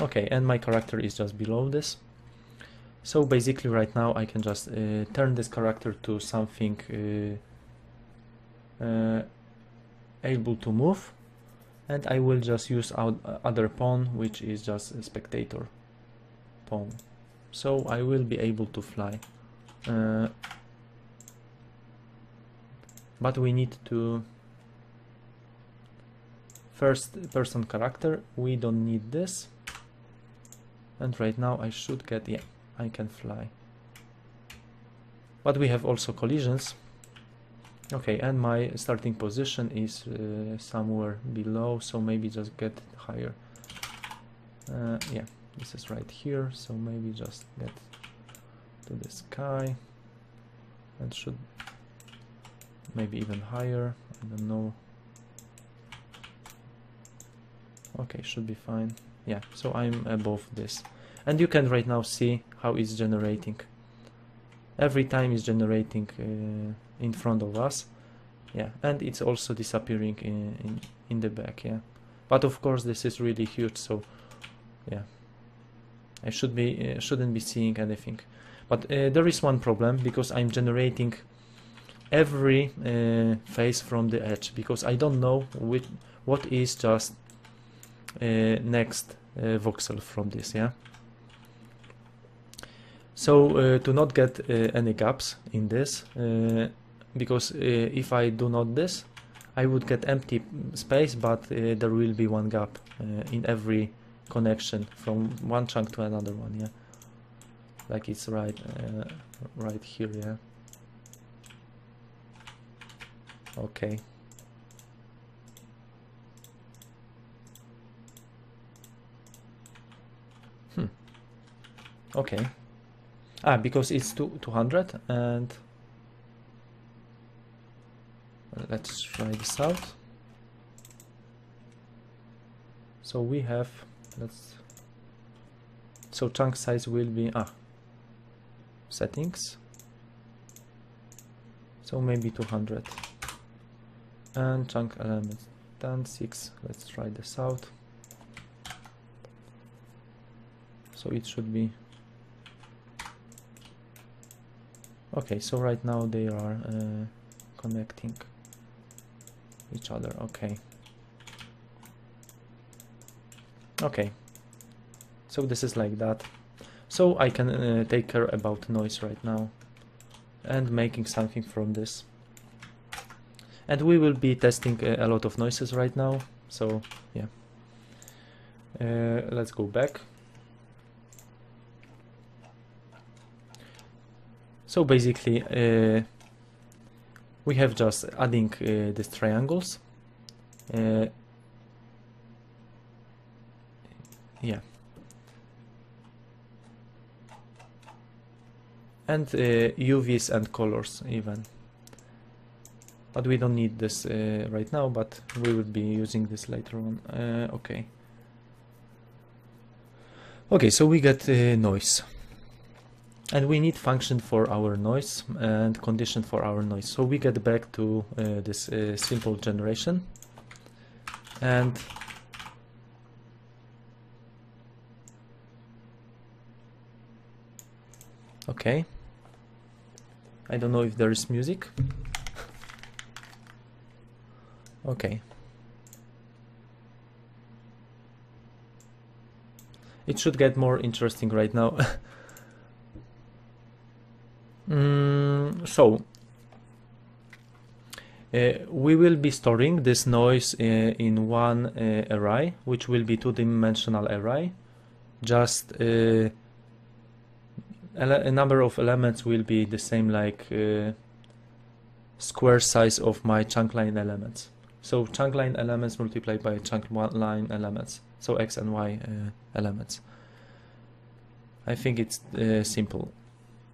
Okay, and my character is just below this. So basically right now I can just turn this character to something able to move, and I will just use other pawn, which is just a spectator pawn. So I will be able to fly. But we need to first person character, we don't need this. And right now I should get, yeah, I can fly. But we have also collisions. Okay, and my starting position is somewhere below, so maybe just get higher. Yeah, this is right here, so maybe just get to the sky and should maybe even higher, I don't know. Okay, should be fine. Yeah, so I'm above this. And you can right now see how it's generating. Every time it's generating in front of us. Yeah, and it's also disappearing in the back, yeah. But of course this is really huge, so yeah. I shouldn't be seeing anything. But there is one problem, because I'm generating every face from the edge, because I don't know what is just next voxel from this, yeah. So to not get any gaps in this, because if I do not this, I would get empty space, but there will be one gap in every connection from one chunk to another one, yeah. Like it's right here, yeah. Okay. Okay. Because it's 200, and let's try this out. So we have, so chunk size will be settings. So maybe 200. And chunk elements done 6. Let's try this out. So it should be okay. So right now they are connecting each other. Okay, so this is like that. So I can take care about noise right now and making something from this. And we will be testing a lot of noises right now. So yeah, let's go back. So basically we have just adding these triangles. Yeah, and UVs and colors even, but we don't need this right now, but we will be using this later on. Okay, so we get noise, and we need function for our noise and condition for our noise. So we get back to this simple generation, and okay, I don't know if there is music. Okay, it should get more interesting right now. So we will be storing this noise in one array, which will be two-dimensional array. Just a number of elements will be the same, like square size of my chunk line elements. So chunk line elements multiplied by chunk line elements, so x and y elements. I think it's simple.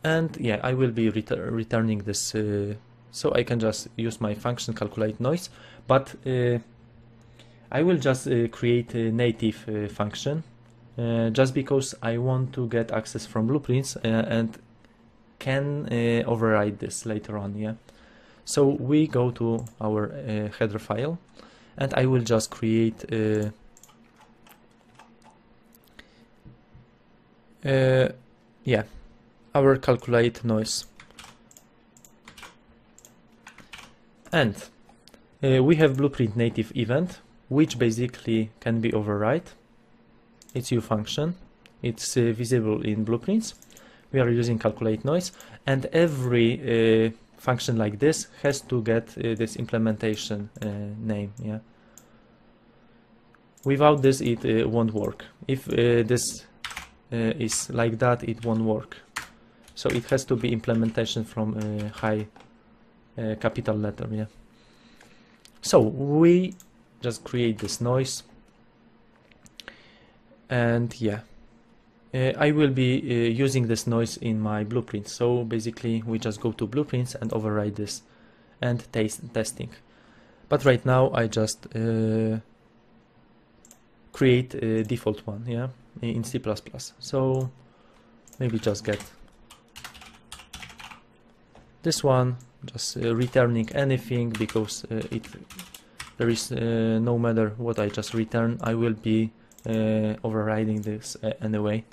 And yeah, I will be returning this, so I can just use my function calculate noise, but I will just create a native function, just because I want to get access from blueprints and can override this later on, yeah. So we go to our header file, and I will just create Yeah, our calculate noise. And we have blueprint native event, which basically can be override. It's U function. It's visible in blueprints. We are using calculate noise, and every function like this has to get this implementation name. Yeah. Without this, it won't work. If this is like that, it won't work. So it has to be implementation from a high capital letter. Yeah. So we just create this noise, and yeah, I will be using this noise in my blueprint. So basically, we just go to blueprints and override this and testing. But right now, I just create a default one, yeah, in C++. So maybe just get this one, just returning anything, because there is no matter what I just return, I will be overriding this anyway.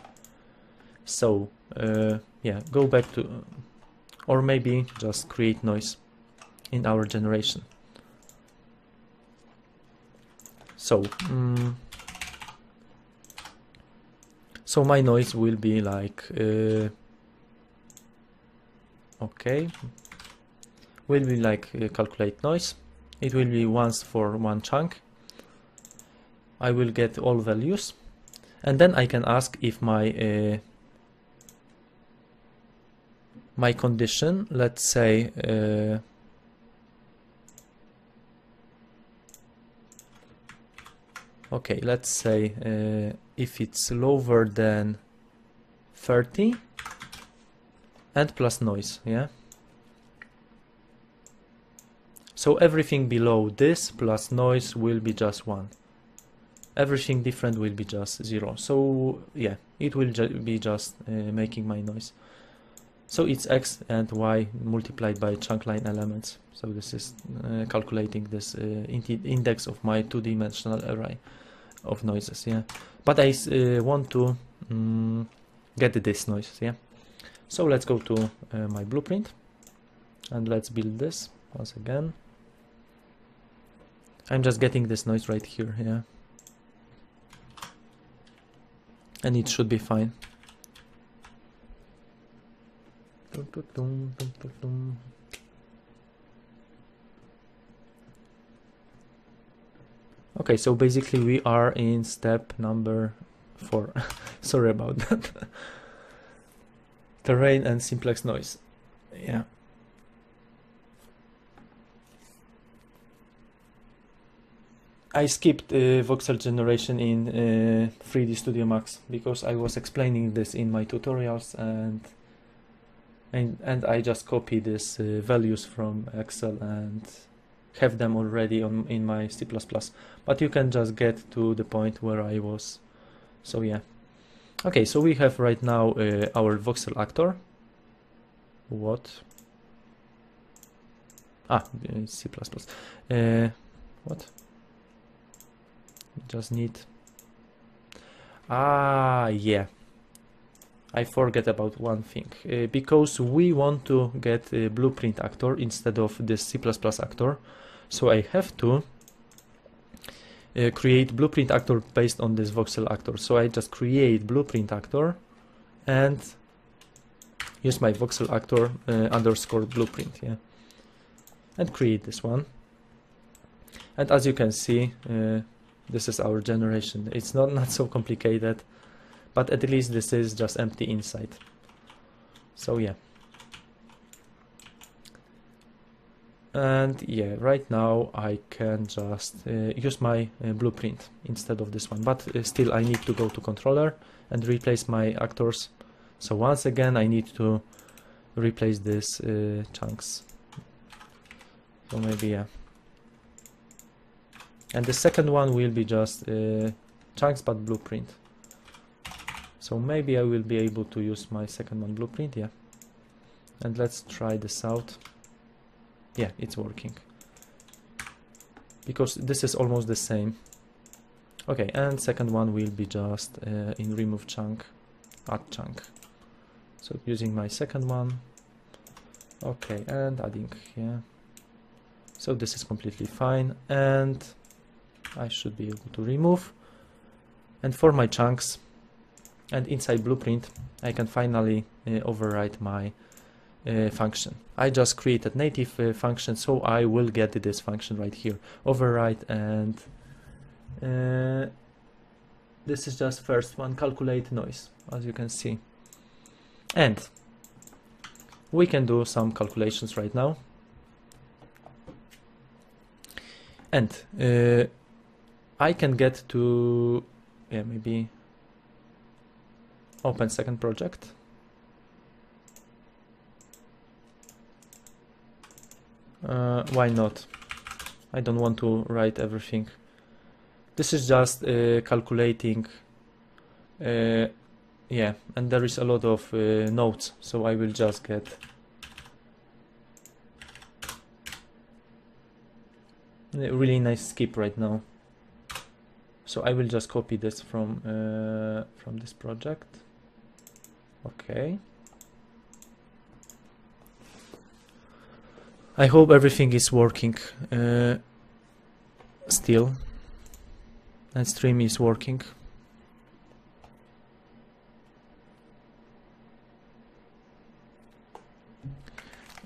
So yeah, go back to, or maybe just create noise in our generation. So so my noise will be like okay, will be like calculate noise. It will be once for one chunk. I will get all values, and then I can ask if my my condition, let's say okay, let's say if it's lower than 30 and plus noise, yeah. So everything below this plus noise will be just 1. Everything different will be just 0. So yeah, it will be just making my noise. So it's x and y multiplied by chunk line elements. So this is calculating this index of my two-dimensional array of noises, yeah. But I want to get this noise, yeah. So let's go to my blueprint and let's build this once again. I'm just getting this noise right here, yeah. And it should be fine. Okay, so basically we are in step number 4. Sorry about that. Terrain and simplex noise. Yeah. I skipped voxel generation in 3D Studio Max because I was explaining this in my tutorials, and I just copy these values from Excel and have them already in my C++. But you can just get to the point where I was. So yeah. Okay, so we have right now our voxel actor. What? Ah, C++. What? Just need. Ah, yeah. I forget about one thing. Because we want to get a blueprint actor instead of this C++ actor, so I have to create blueprint actor based on this voxel actor. So I just create blueprint actor and use my voxel actor underscore blueprint, yeah, and create this one. And as you can see, this is our generation. It's not so complicated, but at least this is just empty inside. So yeah. And yeah, right now I can just use my blueprint instead of this one, but still I need to go to controller and replace my actors. So once again I need to replace these chunks. So maybe yeah. And the second one will be just chunks but blueprint. So maybe I will be able to use my second one blueprint, yeah. And let's try this out. Yeah, it's working. Because this is almost the same. Okay, and second one will be just in remove chunk. add chunk. So using my second one, okay, and adding here. So this is completely fine, and I should be able to remove. And for my chunks, and inside Blueprint, I can finally override my function. I just created native function, so I will get this function right here, override, and this is just first one, calculate noise, as you can see. And we can do some calculations right now. And I can get to, yeah, maybe open second project. Why not? I don't want to write everything. This is just calculating, yeah, and there is a lot of nodes, so I will just get a really nice skip right now. So I will just copy this from this project. Okay. I hope everything is working still, and stream is working.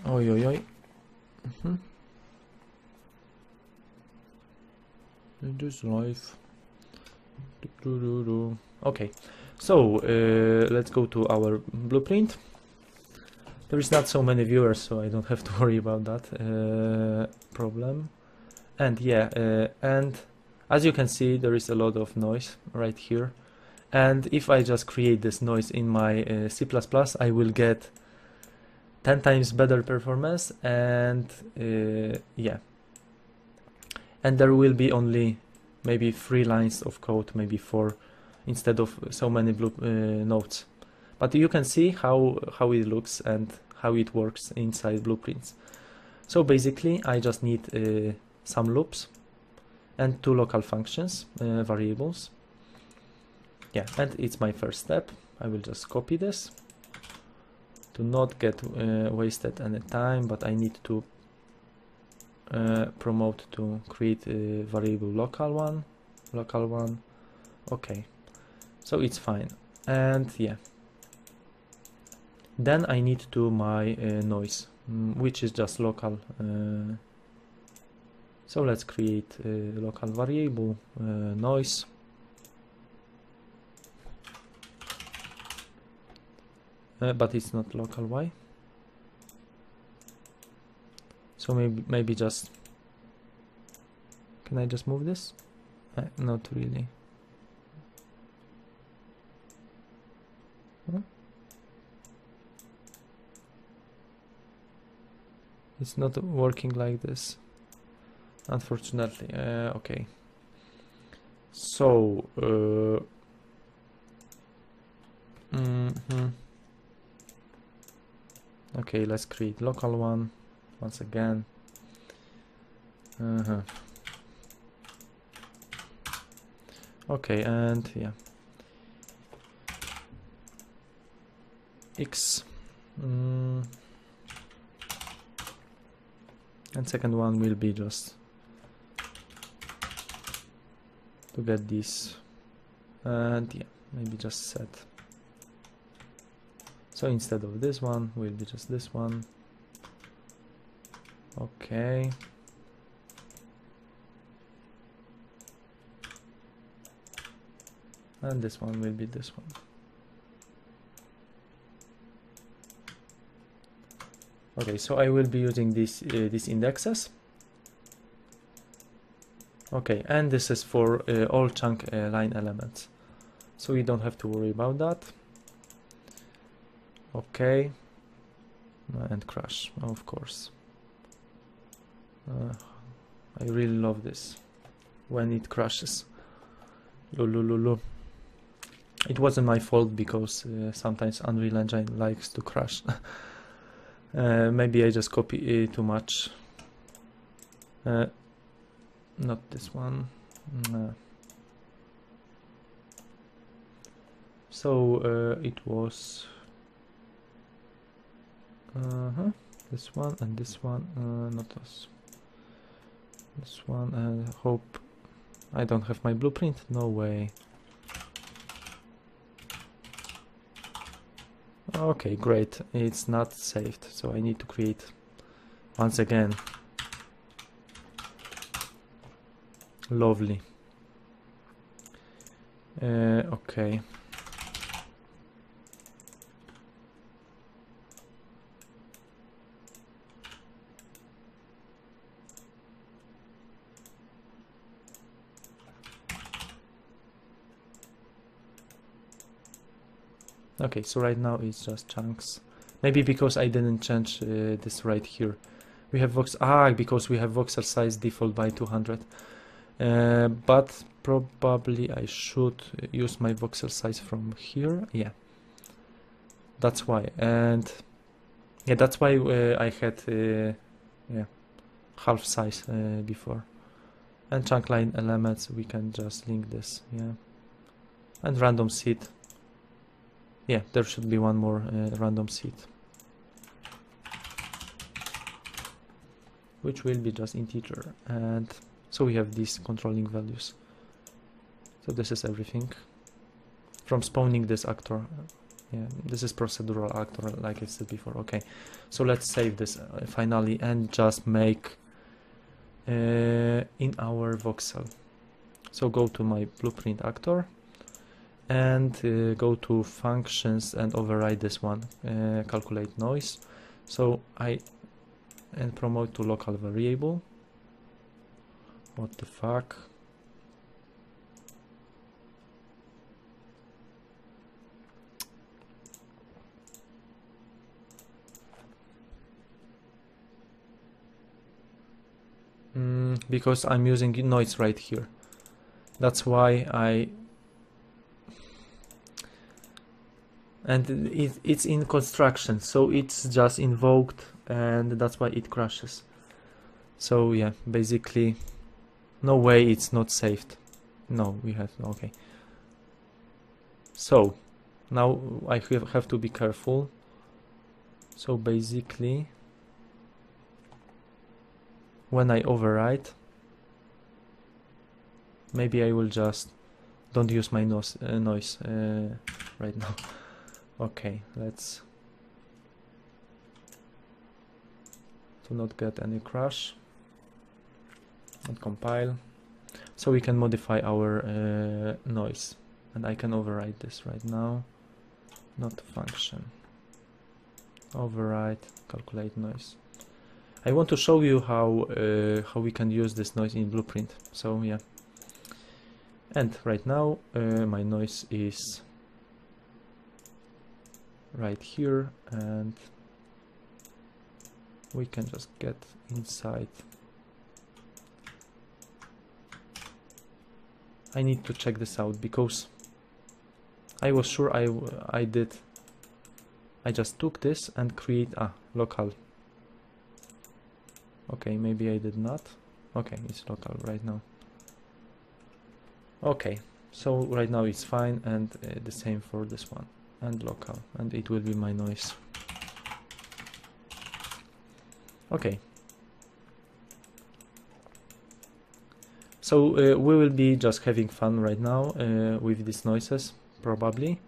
Oi, oi, oi. It is live. Okay, so let's go to our blueprint. There is not so many viewers, so I don't have to worry about that problem. And yeah, and as you can see, there is a lot of noise right here. And if I just create this noise in my C++, I will get 10 times better performance, and yeah. And there will be only maybe 3 lines of code, maybe 4, instead of so many nodes. But you can see how it looks and how it works inside blueprints. So basically, I just need some loops and 2 local functions, variables. Yeah, and it's my first step. I will just copy this to not get wasted any time, but I need to promote to create a variable local one. Okay, so it's fine. And yeah, then I need to my noise, which is just local. So let's create a local variable noise. But it's not local. Why? So maybe just, can I just move this? Not really. Huh? It's not working like this, unfortunately. Okay. So okay, let's create local one once again. Okay, and yeah, x, and second one will be just to get this, and yeah, maybe just set. So instead of this one, will be just this one. Okay. And this one will be this one. Okay, so I will be using these indexes. Okay, and this is for all chunk line elements, so we don't have to worry about that. Okay, and crash, of course. I really love this when it crashes. Lulululu. It wasn't my fault, because sometimes Unreal Engine likes to crash. Maybe I just copy too much. Not this one. So it was this one and this one, not this one, and hope I don't have my blueprint. No way. Okay, great. It's not saved, so I need to create once again. Lovely. Okay. Okay, so right now it's just chunks. Maybe because I didn't change this right here. We have because we have voxel size default by 200. But probably I should use my voxel size from here. Yeah, that's why. And yeah, that's why I had yeah, half size before. And chunk line elements, we can just link this. Yeah, and random seed. Yeah, there should be one more random seed, which will be just integer. And so we have these controlling values. So this is everything from spawning this actor. Yeah, this is procedural actor, like I said before. Okay, so let's save this finally and just make in our voxel. So go to my blueprint actor and go to functions and override this one, calculate noise. So and promote to local variable. What the fuck? Because I'm using noise right here. That's why and it's in construction, so it's just invoked, and that's why it crashes. So yeah, basically no way it's not saved. No, we have, okay. So now I have to be careful. So basically when I overwrite, maybe I will just don't use my noise right now. Okay, let's to not get any crash and compile. So we can modify our noise, and I can override this right now. Not function. Override, calculate noise. I want to show you how we can use this noise in Blueprint. So yeah, and right now my noise is right here, and we can just get inside. I need to check this out because I was sure I did. I just took this and create local. Okay, maybe I did not. Okay, it's local right now. Okay, so right now it's fine, and the same for this one, and local, and it will be my noise. Okay. So we will be just having fun right now with these noises, probably.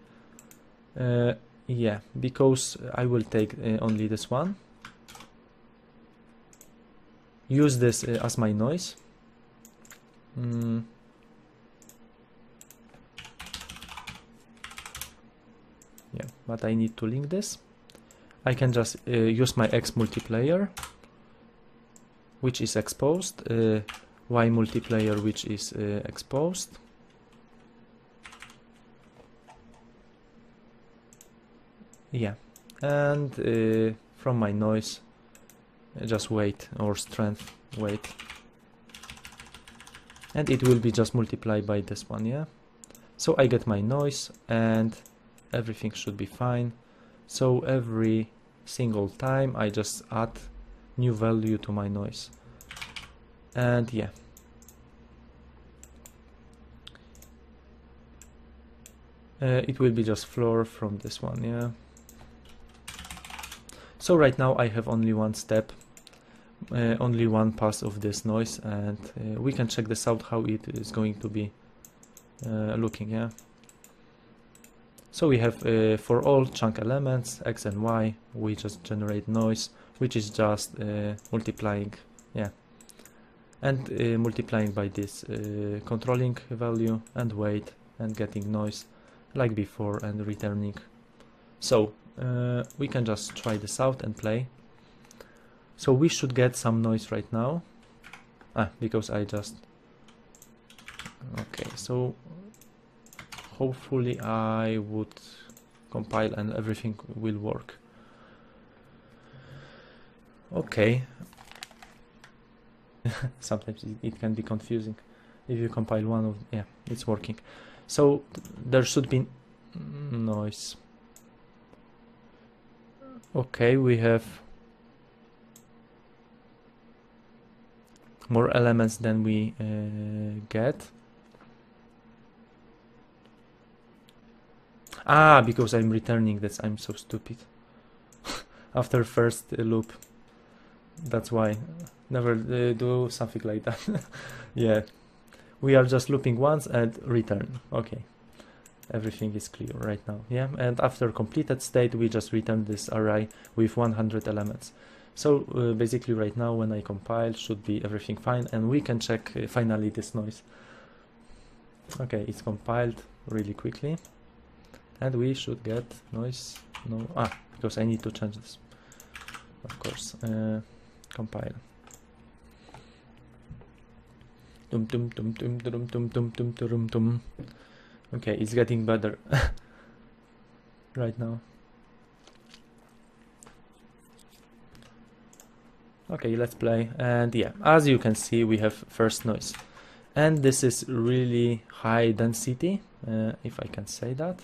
Yeah, because I will take only this one. Use this as my noise. Yeah, but I need to link this. I can just use my X multiplayer, which is exposed, Y multiplayer, which is exposed. Yeah, and from my noise, just weight or strength weight, and it will be just multiplied by this one. Yeah, so I get my noise, and everything should be fine. So every single time I just add new value to my noise, and yeah, It will be just floor from this one, yeah. So right now I have only one step, only one pass of this noise, and we can check this out how it is going to be looking, yeah. So we have for all chunk elements X and Y, we just generate noise, which is just multiplying, yeah, and multiplying by this controlling value and weight and getting noise like before and returning. So we can just try this out and play. So we should get some noise right now, because I just, okay, so hopefully I would compile and everything will work. Okay. Sometimes it can be confusing if you compile one of, yeah, it's working. So there should be noise. Okay, we have more elements than we get. Because I'm returning this, I'm so stupid. After first loop, that's why. Never do something like that. Yeah, we are just looping once and return. Okay, everything is clear right now. Yeah, and after completed state we just return this array with 100 elements. So basically right now when I compile should be everything fine, and we can check finally this noise. Okay, it's compiled really quickly and we should get noise. No, because I need to change this, of course. Compile. Okay, it's getting better right now. Okay, let's play, and yeah, as you can see we have first noise, and this is really high density, if I can say that.